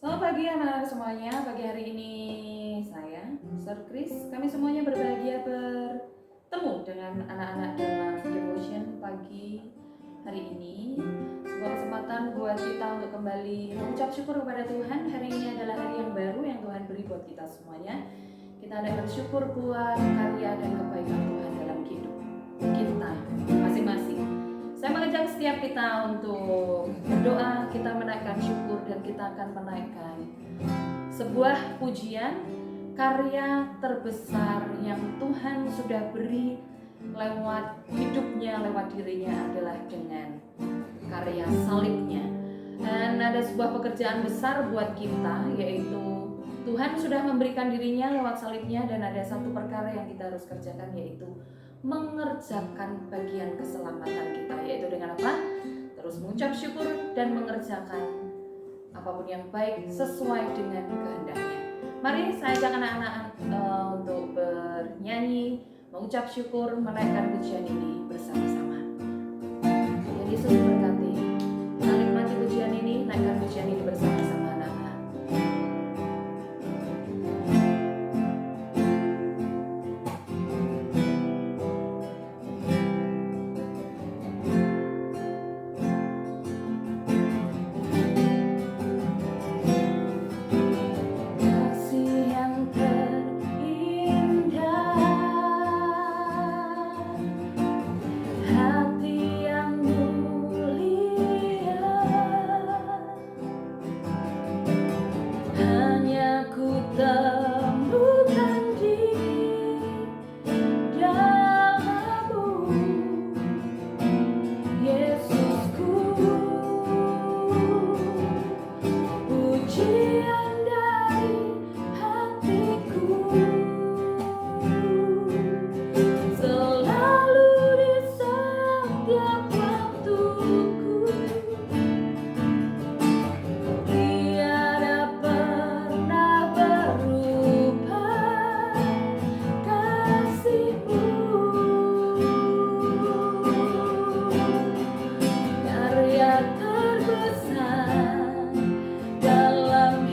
Selamat pagi anak-anak semuanya. Pagi hari ini saya, Sir Chris, kami semuanya berbahagia bertemu dengan anak-anak dalam devotion pagi hari ini. Sebuah kesempatan buat kita untuk kembali mengucap syukur kepada Tuhan. Hari ini adalah hari yang baru yang Tuhan beri buat kita semuanya. Kita ada bersyukur buat karya dan kebaikan Tuhan dalam hidup kita masing-masing. Saya mengajak setiap kita untuk berdoa, kita menaikkan syukur dan kita akan menaikkan sebuah pujian karya terbesar yang Tuhan sudah beri lewat hidupnya, lewat dirinya adalah dengan karya salibnya. Dan ada sebuah pekerjaan besar buat kita, yaitu Tuhan sudah memberikan dirinya lewat salibnya, dan ada satu perkara yang kita harus kerjakan, yaitu mengerjakan bagian keselamatan kita, yaitu dengan apa? Terus mengucap syukur dan mengerjakan apapun yang baik sesuai dengan kehendaknya. Mari saya ajak anak-anak untuk bernyanyi, mengucap syukur, menaikkan pujian ini bersama-sama. Tuhan Yesus berkati. Kita nikmati pujian ini, naikkan pujian ini bersama-sama anak-anak. Karya terbesar dalam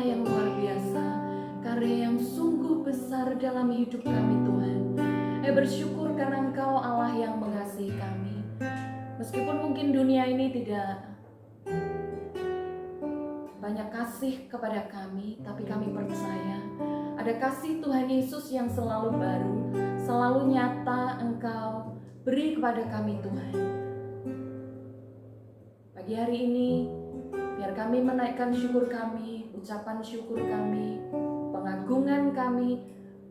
karya yang luar biasa, karya yang sungguh besar dalam hidup kami Tuhan. Bersyukur karena Engkau Allah yang mengasihi kami. Meskipun mungkin dunia ini tidak banyak kasih kepada kami, tapi kami percaya ada kasih Tuhan Yesus yang selalu baru, selalu nyata Engkau beri kepada kami Tuhan. Pagi hari ini, biar kami menaikkan syukur kami, ucapan syukur kami, pengagungan kami,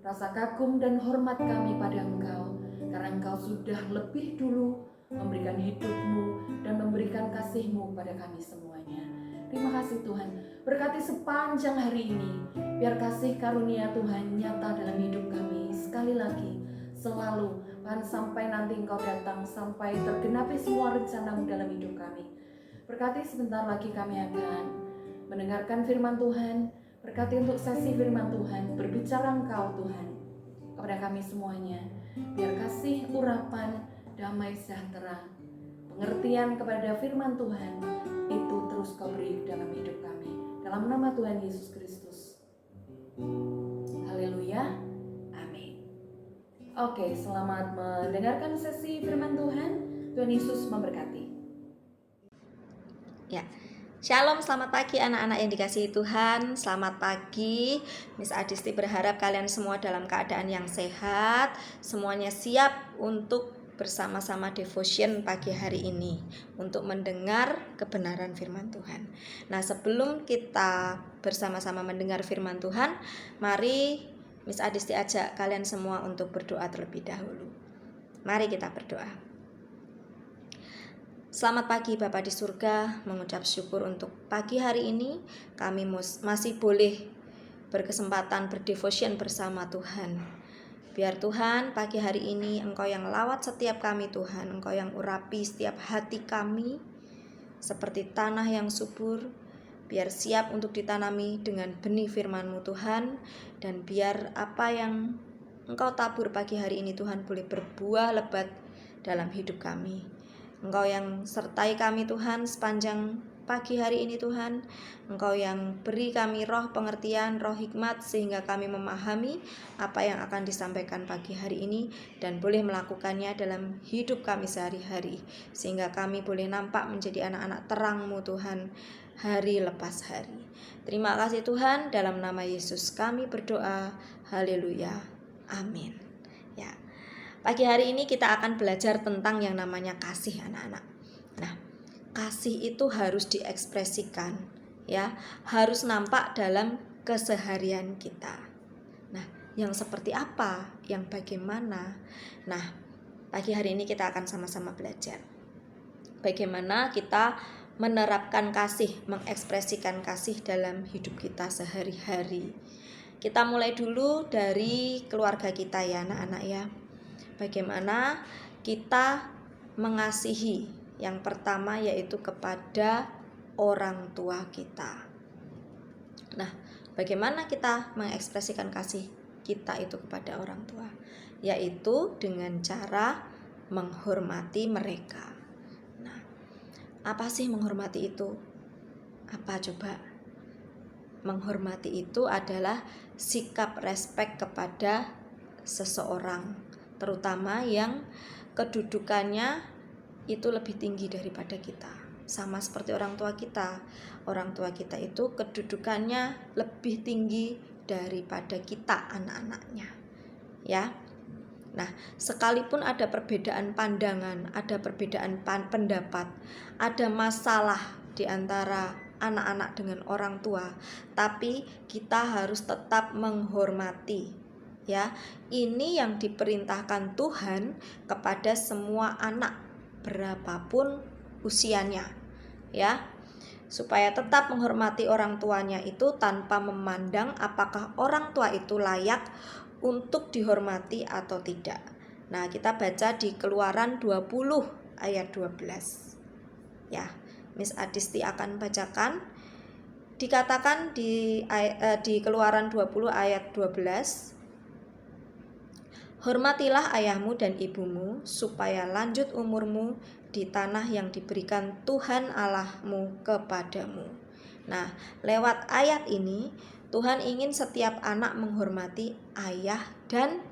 rasa kagum dan hormat kami pada Engkau, karena Engkau sudah lebih dulu memberikan hidup-Mu dan memberikan kasih-Mu pada kami semuanya. Terima kasih Tuhan, berkati sepanjang hari ini, biar kasih karunia Tuhan nyata dalam hidup kami sekali lagi, selalu, bahkan sampai nanti Engkau datang, sampai tergenapi semua rencana-Mu dalam hidup kami. Berkati sebentar lagi kami akan mendengarkan firman Tuhan. Berkati untuk sesi firman Tuhan, berbicara Engkau Tuhan kepada kami semuanya. Biar kasih, urapan, damai sejahtera, pengertian kepada firman Tuhan itu terus Kau beri dalam hidup kami. Dalam nama Tuhan Yesus Kristus. Haleluya. Amin. Oke, selamat mendengarkan sesi firman Tuhan. Tuhan Yesus memberkati. Ya, Shalom, selamat pagi anak-anak yang dikasihi Tuhan. Selamat pagi, Miss Adisti berharap kalian semua dalam keadaan yang sehat, semuanya siap untuk bersama-sama devotion pagi hari ini untuk mendengar kebenaran firman Tuhan. Nah, sebelum kita bersama-sama mendengar firman Tuhan, mari Miss Adisti ajak kalian semua untuk berdoa terlebih dahulu. Mari kita berdoa. Selamat pagi Bapa di surga, mengucap syukur untuk pagi hari ini kami masih boleh berkesempatan berdevotion bersama Tuhan. Biar Tuhan pagi hari ini Engkau yang lawat setiap kami Tuhan, Engkau yang urapi setiap hati kami seperti tanah yang subur, biar siap untuk ditanami dengan benih firman-Mu Tuhan, dan biar apa yang Engkau tabur pagi hari ini Tuhan boleh berbuah lebat dalam hidup kami. Engkau yang sertai kami Tuhan sepanjang pagi hari ini Tuhan. Engkau yang beri kami roh pengertian, roh hikmat, sehingga kami memahami apa yang akan disampaikan pagi hari ini dan boleh melakukannya dalam hidup kami sehari-hari, sehingga kami boleh nampak menjadi anak-anak terang-Mu Tuhan hari lepas hari. Terima kasih Tuhan, dalam nama Yesus kami berdoa. Haleluya. Amin. Ya. Pagi hari ini kita akan belajar tentang yang namanya kasih anak-anak. Nah, kasih itu harus diekspresikan, ya, harus nampak dalam keseharian kita. Nah, yang seperti apa, yang bagaimana? Nah, pagi hari ini kita akan sama-sama belajar bagaimana kita menerapkan kasih, mengekspresikan kasih dalam hidup kita sehari-hari. Kita mulai dulu dari keluarga kita ya anak-anak ya. Bagaimana kita mengasihi, yang pertama yaitu kepada orang tua kita. Nah, bagaimana kita mengekspresikan kasih kita itu kepada orang tua? Yaitu dengan cara menghormati mereka. Nah, apa sih menghormati itu? Apa coba? Menghormati itu adalah sikap respek kepada seseorang, terutama yang kedudukannya itu lebih tinggi daripada kita. Sama seperti orang tua kita. Orang tua kita itu kedudukannya lebih tinggi daripada kita anak-anaknya. Ya. Nah, sekalipun ada perbedaan pandangan, ada perbedaan pendapat, ada masalah di antara anak-anak dengan orang tua, tapi kita harus tetap menghormati. Ya, ini yang diperintahkan Tuhan kepada semua anak berapapun usianya, ya, supaya tetap menghormati orang tuanya itu tanpa memandang apakah orang tua itu layak untuk dihormati atau tidak. Nah, kita baca di Keluaran 20 ayat 12. Ya, Miss Adisti akan bacakan. Dikatakan di Keluaran 20 ayat 12. Hormatilah ayahmu dan ibumu, supaya lanjut umurmu di tanah yang diberikan Tuhan Allahmu kepadamu. Nah, lewat ayat ini Tuhan ingin setiap anak menghormati ayah dan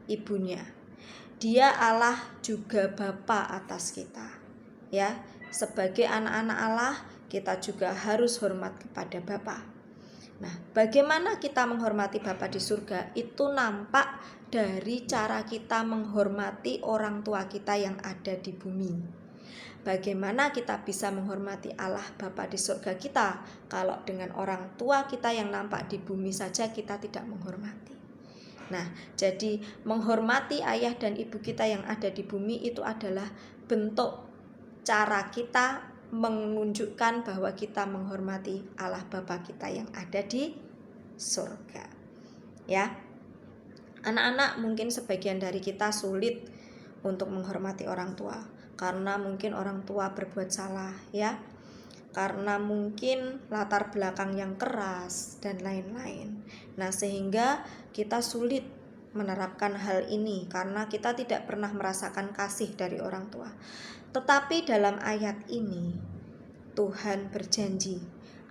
ibunya. Dia Allah juga Bapa atas kita. Ya, sebagai anak-anak Allah, kita juga harus hormat kepada Bapa. Nah, bagaimana kita menghormati Bapa di surga? Itu nampak dari cara kita menghormati orang tua kita yang ada di bumi. Bagaimana kita bisa menghormati Allah Bapa di surga kita kalau dengan orang tua kita yang nampak di bumi saja kita tidak menghormati. Nah, jadi menghormati ayah dan ibu kita yang ada di bumi itu adalah bentuk cara kita menunjukkan bahwa kita menghormati Allah Bapa kita yang ada di surga. Ya. Anak-anak, mungkin sebagian dari kita sulit untuk menghormati orang tua karena mungkin orang tua berbuat salah, ya. Karena mungkin latar belakang yang keras dan lain-lain. Nah, sehingga kita sulit menerapkan hal ini karena kita tidak pernah merasakan kasih dari orang tua. Tetapi dalam ayat ini Tuhan berjanji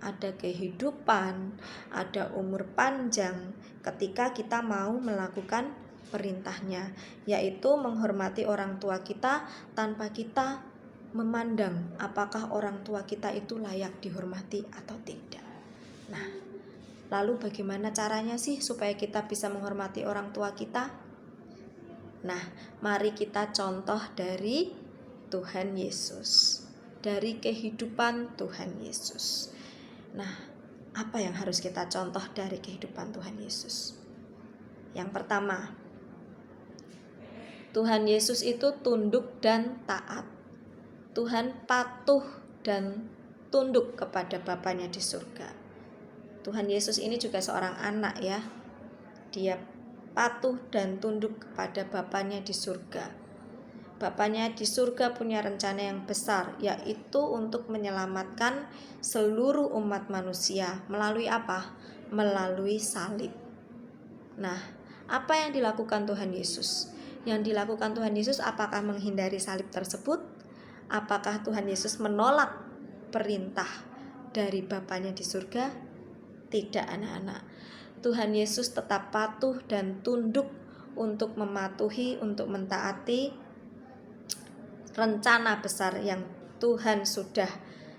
ada kehidupan, ada umur panjang ketika kita mau melakukan perintahnya, yaitu menghormati orang tua kita tanpa kita memandang apakah orang tua kita itu layak dihormati atau tidak. Nah, lalu bagaimana caranya sih supaya kita bisa menghormati orang tua kita? Nah, mari kita contoh dari Tuhan Yesus, dari kehidupan Tuhan Yesus. Nah, apa yang harus kita contoh dari kehidupan Tuhan Yesus? Yang pertama, Tuhan Yesus itu tunduk dan taat. Tuhan patuh dan tunduk kepada Bapanya di surga. Tuhan Yesus ini juga seorang anak, ya. Dia patuh dan tunduk kepada Bapanya di surga. Bapanya di surga punya rencana yang besar, yaitu untuk menyelamatkan seluruh umat manusia. Melalui apa? Melalui salib. Nah, apa yang dilakukan Tuhan Yesus? Yang dilakukan Tuhan Yesus apakah menghindari salib tersebut? Apakah Tuhan Yesus menolak perintah dari Bapanya di surga? Tidak, anak-anak. Tuhan Yesus tetap patuh dan tunduk untuk mematuhi, untuk mentaati rencana besar yang Tuhan sudah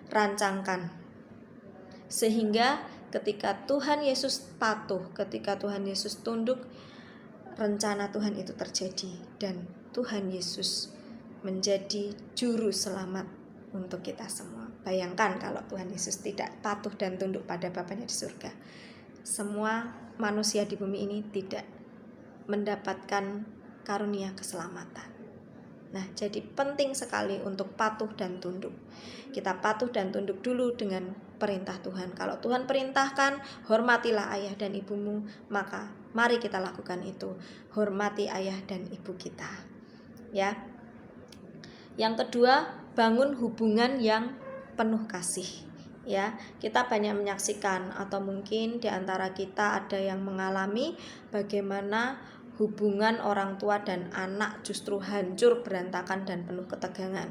rancangkan. Sehingga ketika Tuhan Yesus patuh, ketika Tuhan Yesus tunduk, rencana Tuhan itu terjadi dan Tuhan Yesus menjadi juru selamat untuk kita semua. Bayangkan kalau Tuhan Yesus tidak patuh dan tunduk pada Bapanya di surga, semua manusia di bumi ini tidak mendapatkan karunia keselamatan. Nah, jadi penting sekali untuk patuh dan tunduk. Kita patuh dan tunduk dulu dengan perintah Tuhan. Kalau Tuhan perintahkan, hormatilah ayah dan ibumu, maka mari kita lakukan itu. Hormati ayah dan ibu kita. Ya. Yang kedua, bangun hubungan yang penuh kasih. Ya, kita banyak menyaksikan atau mungkin di antara kita ada yang mengalami bagaimana hubungan orang tua dan anak justru hancur, berantakan dan penuh ketegangan.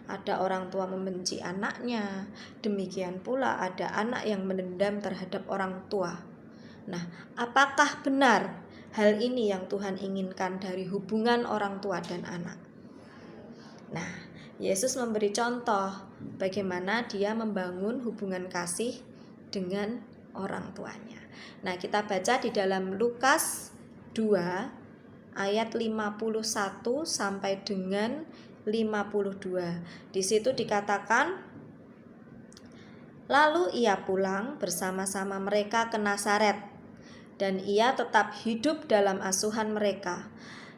Ada orang tua membenci anaknya, demikian pula ada anak yang mendendam terhadap orang tua. Nah, apakah benar hal ini yang Tuhan inginkan dari hubungan orang tua dan anak? Nah, Yesus memberi contoh bagaimana dia membangun hubungan kasih dengan orang tuanya. Nah, kita baca di dalam Lukas 2 ayat 51 sampai dengan 52. Di situ dikatakan, lalu ia pulang bersama-sama mereka ke Nazaret, dan ia tetap hidup dalam asuhan mereka.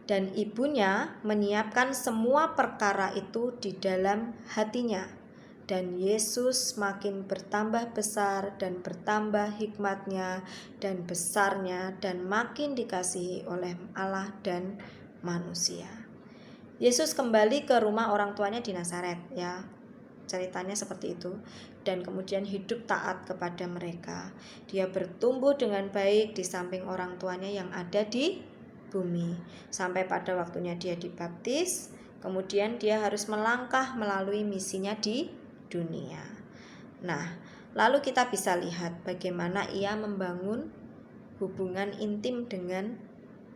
Dan ibunya menyiapkan semua perkara itu di dalam hatinya. Dan Yesus makin bertambah besar dan bertambah hikmatnya dan besarnya dan makin dikasihi oleh Allah dan manusia. Yesus kembali ke rumah orang tuanya di Nazaret, ya. Ceritanya seperti itu. Dan kemudian hidup taat kepada mereka. Dia bertumbuh dengan baik di samping orang tuanya yang ada di bumi. Sampai pada waktunya dia dibaptis, kemudian dia harus melangkah melalui misinya di dunia. Nah, Lalu kita bisa lihat bagaimana ia membangun hubungan intim dengan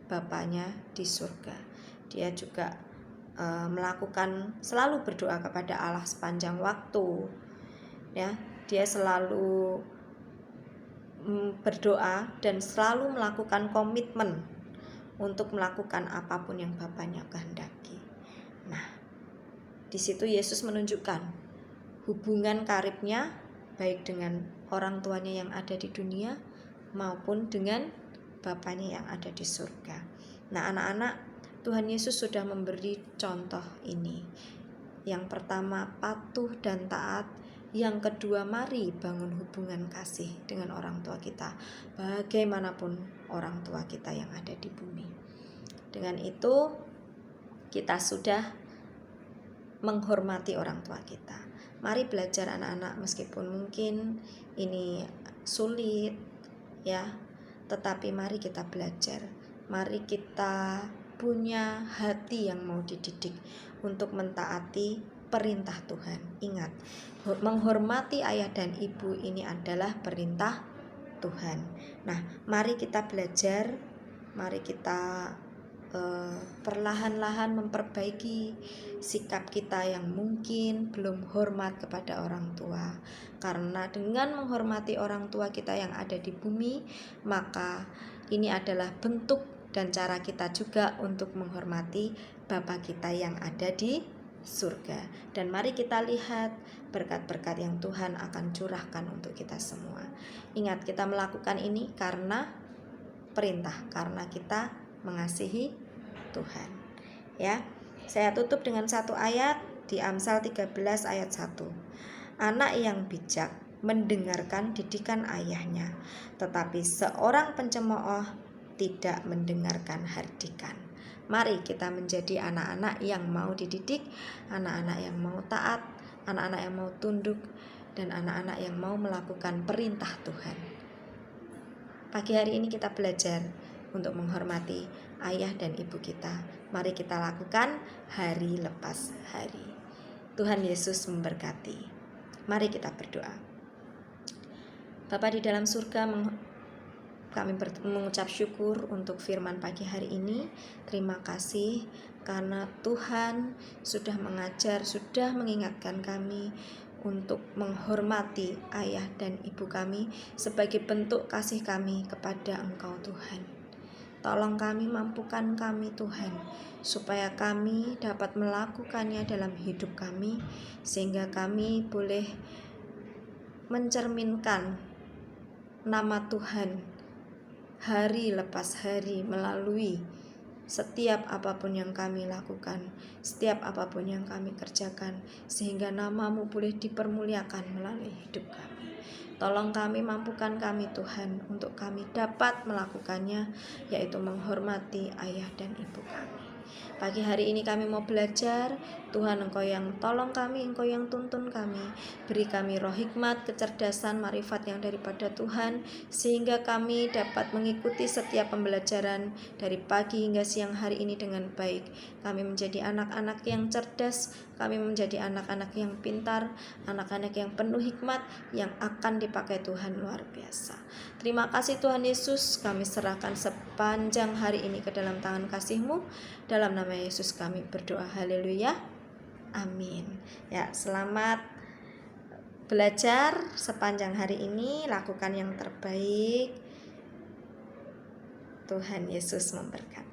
Bapanya di surga. Dia juga melakukan, selalu berdoa kepada Allah sepanjang waktu. Ya, dia selalu berdoa dan selalu melakukan komitmen untuk melakukan apapun yang Bapanya kehendaki. Nah, di situ Yesus menunjukkan hubungan karibnya baik dengan orang tuanya yang ada di dunia maupun dengan Bapanya yang ada di surga. Nah, anak-anak, Tuhan Yesus sudah memberi contoh ini. Yang pertama, patuh dan taat. Yang kedua, mari bangun hubungan kasih dengan orang tua kita, bagaimanapun orang tua kita yang ada di bumi. Dengan itu, kita sudah menghormati orang tua kita. Mari belajar anak-anak, meskipun mungkin ini sulit ya, tetapi mari kita belajar. Mari kita punya hati yang mau dididik untuk mentaati perintah Tuhan. Ingat, menghormati ayah dan ibu ini adalah perintah Tuhan. Nah, mari kita belajar, mari kita perlahan-lahan memperbaiki sikap kita yang mungkin belum hormat kepada orang tua. Karena dengan menghormati orang tua kita yang ada di bumi, maka ini adalah bentuk dan cara kita juga untuk menghormati Bapa kita yang ada di surga. Dan mari kita lihat berkat-berkat yang Tuhan akan curahkan untuk kita semua. Ingat, kita melakukan ini karena perintah, karena kita mengasihi Tuhan. Ya, saya tutup dengan satu ayat di Amsal 13 ayat 1. Anak yang bijak mendengarkan didikan ayahnya, tetapi seorang pencemooh tidak mendengarkan hardikan. Mari kita menjadi anak-anak yang mau dididik, anak-anak yang mau taat, anak-anak yang mau tunduk, dan anak-anak yang mau melakukan perintah Tuhan. Pagi hari ini kita belajar untuk menghormati ayah dan ibu kita. Mari kita lakukan hari lepas hari. Tuhan Yesus memberkati. Mari kita berdoa. Bapa di dalam surga, kami mengucap syukur untuk firman pagi hari ini. Terima kasih karena Tuhan sudah mengajar, sudah mengingatkan kami untuk menghormati ayah dan ibu kami sebagai bentuk kasih kami kepada Engkau Tuhan. Tolong kami, mampukan kami Tuhan, supaya kami dapat melakukannya dalam hidup kami, sehingga kami boleh mencerminkan nama Tuhan hari lepas hari melalui setiap apapun yang kami lakukan, setiap apapun yang kami kerjakan, sehingga nama-Mu boleh dipermuliakan melalui hidup kami. Tolong kami, mampukan kami Tuhan untuk kami dapat melakukannya, yaitu menghormati ayah dan ibu kami. Pagi hari ini kami mau belajar, Tuhan Engkau yang tolong kami, Engkau yang tuntun kami. Beri kami roh hikmat, kecerdasan, marifat yang daripada Tuhan, sehingga kami dapat mengikuti setiap pembelajaran dari pagi hingga siang hari ini dengan baik. Kami menjadi anak-anak yang cerdas, kami menjadi anak-anak yang pintar, anak-anak yang penuh hikmat, yang akan dipakai Tuhan luar biasa. Terima kasih Tuhan Yesus, kami serahkan sepanjang hari ini ke dalam tangan kasih-Mu. Dalam nama Yesus kami berdoa, haleluya, amin. Ya, selamat belajar sepanjang hari ini, lakukan yang terbaik. Tuhan Yesus memberkati.